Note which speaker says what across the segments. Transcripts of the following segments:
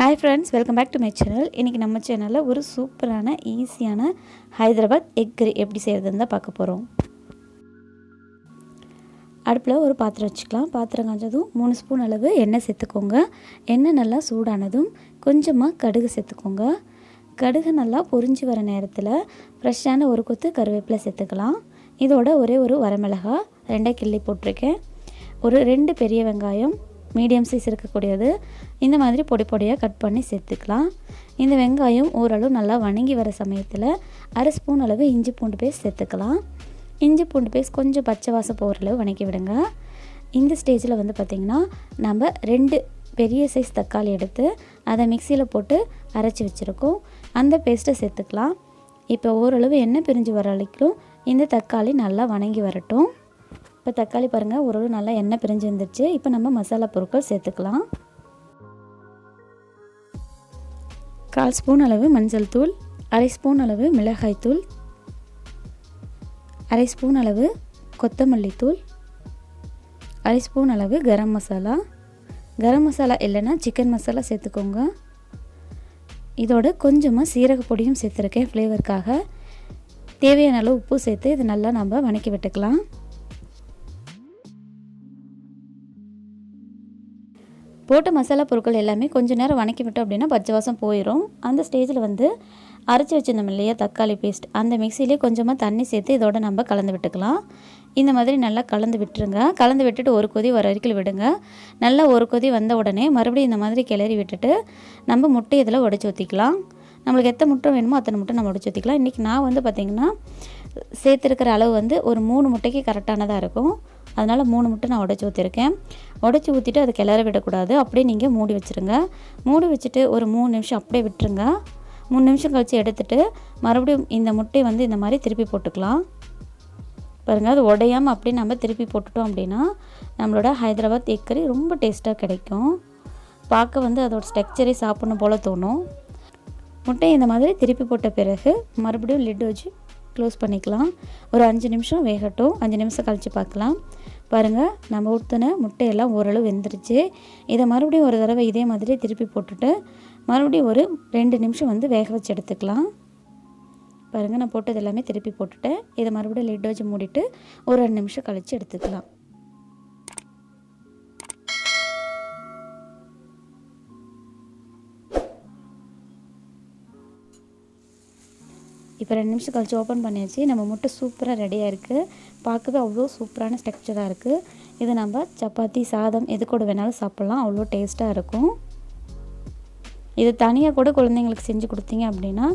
Speaker 1: Hi friends, welcome back to my channel. இன்னைக்கு நம்ம சேனல்ல ஒரு சூப்பரான ஈஸியான ஹைதராபாத் எக் கறி எப்படி செய்யறதுன்னு தான் பார்க்க போறோம். அடுப்புல ஒரு பாத்திரம் வச்சுக்கலாம். பாத்திரம் காஞ்சதும் 3 ஸ்பூன் அளவு எண்ணெய் சேர்த்துக்கோங்க. எண்ணெய் நல்லா சூடானதும் கொஞ்சமா கடுகு சேர்த்துக்கோங்க. கடுகு நல்லா பொரிஞ்சு வர நேரத்துல ஃப்ரெஷ்ஷான ஒரு கொத்து கறிவேப்பிலை சேர்த்துக்கலாம். இதோட ஒரே ஒரு வரமிளகாய் 2 கிள்ளி போட்டுருக்கேன். ஒரு 2 பெரிய வெங்காயம் மீடியம் சைஸ் இருக்கக்கூடியது இந்த மாதிரி பொடி பொடியாக கட் பண்ணி சேர்த்துக்கலாம். இந்த வெங்காயம் ஓரளவு நல்லா வணங்கி வர சமயத்தில் 1/2 ஸ்பூன் அளவு இஞ்சி பூண்டு பேஸ்ட் சேர்த்துக்கலாம். இஞ்சி பூண்டு பேஸ்ட் கொஞ்சம் பச்சை வாசம் போகிற அளவு வணக்கி விடுங்க. இந்த ஸ்டேஜில் வந்து பார்த்திங்கன்னா நம்ம 2 பெரிய சைஸ் தக்காளி எடுத்து அதை மிக்சியில் போட்டு அரைச்சி வச்சுருக்கோம். அந்த பேஸ்ட்டை சேர்த்துக்கலாம். இப்போ ஓரளவு எண்ணெய் பிரிஞ்சு வர வரைக்கும் இந்த தக்காளி நல்லா வணங்கி வரட்டும். இப்போ தக்காளி பாருங்கள் ஓரளவு நல்லா எண்ணெய் பிரிஞ்சு வந்துடுச்சு. இப்போ நம்ம மசாலா பொருட்கள் சேர்த்துக்கலாம். 1/4 ஸ்பூன் அளவு மஞ்சள் தூள், 1/2 ஸ்பூன் அளவு மிளகாய் தூள், 1/2 ஸ்பூன் அளவு கொத்தமல்லி தூள், 1/2 ஸ்பூன் அளவு கரம் மசாலா. கரம் மசாலா இல்லைன்னா சிக்கன் மசாலா சேர்த்துக்கோங்க. இதோட கொஞ்சமாக சீரக பொடியும் சேர்த்துருக்கேன் ஃப்ளேவருக்காக. தேவையான அளவு உப்பு சேர்த்து இது நல்லா நம்ம வணக்கி விட்டுக்கலாம். போட்ட மசாலா பொருட்கள் எல்லாமே கொஞ்சம் நேரம் வணக்கி விட்டோம் அப்படின்னா பச்சை வாசம் போயிடும். அந்த ஸ்டேஜில் வந்து அரைச்சி வச்சுருந்தோம் இல்லையா தக்காளி பேஸ்ட், அந்த மிக்சியிலே கொஞ்சமாக தண்ணி சேர்த்து இதோட நம்ம கலந்து விட்டுக்கலாம். இந்த மாதிரி நல்லா கலந்து விட்டுருங்க. கலந்து விட்டுட்டு ஒரு கொதி வர வரைக்கும் விடுங்க. நல்லா ஒரு கொதி வந்த உடனே மறுபடியும் இந்த மாதிரி கிளறி விட்டுட்டு நம்ம முட்டை இதில் உடைச்சி ஊற்றிக்கலாம். நம்மளுக்கு எத்தனை முட்டை வேணுமோ அத்தனை முட்டை நம்ம உடைச்சி ஊற்றிக்கலாம். இன்றைக்கி நான் வந்து பார்த்திங்கன்னா சேர்த்துருக்கிற அளவு வந்து ஒரு 3 முட்டைக்கு கரெக்டானதாக இருக்கும். அதனால் 3 முட்டை நான் உடைச்சி ஊற்றிருக்கேன். உடைச்சி ஊற்றிட்டு அதை கிளற விடக்கூடாது. அப்படியே நீங்கள் மூடி வச்சுருங்க. மூடி வச்சுட்டு ஒரு 3 நிமிஷம் அப்படியே விட்டுருங்க. 3 நிமிஷம் கழித்து எடுத்துகிட்டு மறுபடியும் இந்த முட்டையை வந்து இந்த மாதிரி திருப்பி போட்டுக்கலாம். பாருங்கள், அது உடையாமல் அப்படியே நம்ம திருப்பி போட்டுட்டோம் அப்படின்னா நம்மளோட ஹைதராபாத் எக் கறி ரொம்ப டேஸ்ட்டாக கிடைக்கும். பார்க்க வந்து அதோட ஸ்ட்ரக்சரே சாப்பிடணும் போல் தோணும். முட்டையை இந்த மாதிரி திருப்பி போட்ட பிறகு மறுபடியும் லிட் வச்சு க்ளோஸ் பண்ணிக்கலாம். ஒரு 5 நிமிஷம் வேகட்டும். 5 நிமிஷம் கழித்து பார்க்கலாம். பாருங்கள், நம்ம ஊற்றின முட்டையெல்லாம் ஓரளவு வெந்துருச்சு. இதை மறுபடியும் ஒரு தடவை இதே மாதிரி திருப்பி போட்டுட்டு மறுபடியும் ஒரு 2 நிமிஷம் வந்து வேக வச்சு எடுத்துக்கலாம். பாருங்கள், நான் போட்டது எல்லாமே திருப்பி போட்டுட்டேன். இதை மறுபடியும் லிட் வச்சு மூடிட்டு ஒரு 2 நிமிஷம் கழித்து எடுத்துக்கலாம். இப்போ 2 நிமிஷம் கழிச்சு ஓப்பன் பண்ணியாச்சு. நம்ம முட்டை சூப்பராக ரெடியாக இருக்குது. பார்க்கவே அவ்வளோ சூப்பரான ஸ்ட்ரக்சராக இருக்குது. இது நம்ம சப்பாத்தி சாதம் எது கூட வேணாலும் சாப்பிட்லாம். அவ்வளோ டேஸ்ட்டாக இருக்கும். இது தனியாக கூட குழந்தைங்களுக்கு செஞ்சு கொடுத்தீங்க அப்படின்னா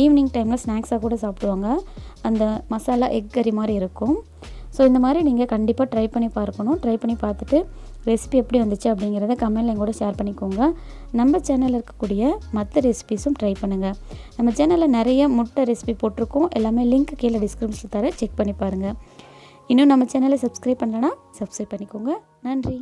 Speaker 1: ஈவினிங் டைமில் ஸ்நாக்ஸாக கூட சாப்பிடுவாங்க. அந்த மசாலா எக் கறி மாதிரி இருக்கும். ஸோ இந்த மாதிரி நீங்கள் கண்டிப்பாக ட்ரை பண்ணி பார்க்கணும். ட்ரை பண்ணி பார்த்துட்டு ரெசிபி எப்படி வந்துச்சு அப்படிங்கிறத கமெண்ட்டில் கூட ஷேர் பண்ணிக்கோங்க. நம்ம சேனலில் இருக்கக்கூடிய மற்ற ரெசிபிஸும் ட்ரை பண்ணுங்கள். நம்ம சேனலில் நிறைய முட்டை ரெசிபி போட்டிருக்கோம். எல்லாமே லிங்க் கீழே டிஸ்கிரிப்ஷனில் தர செக் பண்ணி பாருங்கள். இன்னும் நம்ம சேனலை சப்ஸ்கிரைப் பண்ணலன்னா சப்ஸ்கிரைப் பண்ணிக்கோங்க. நன்றி.